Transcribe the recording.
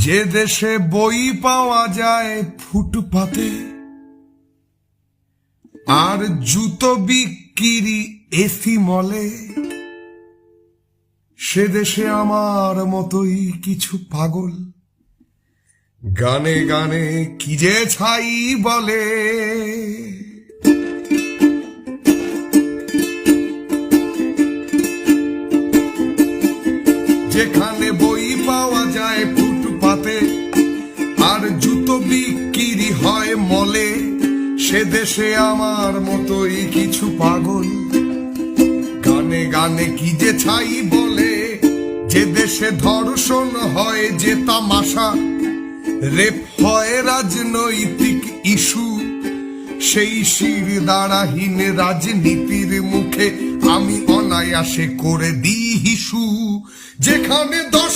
যে দেশে বই পাওয়া যায় ফুটপাতে আর জুতো বিক্রি এসি মলে, সে দেশে আমার মতোই কিছু পাগল গানে গানে কি যে ছাই বলে। যেখানে বই পাওয়া যায় ফুটপাতে আর জুতো বিক্রি হয় মলে, সে দেশে আমার মতোই কিছু পাগল গানে গানে কি যে ছাই বলে। যে দেশে ধর্ষণ হয় যে তামাশা, রেপ হয় রাজনৈতিক ইস্যু, সেই শির দ্বারাহীন রাজনীতির মুখে আমি অনায়াসে করে দিই হিসু। যেখানে 10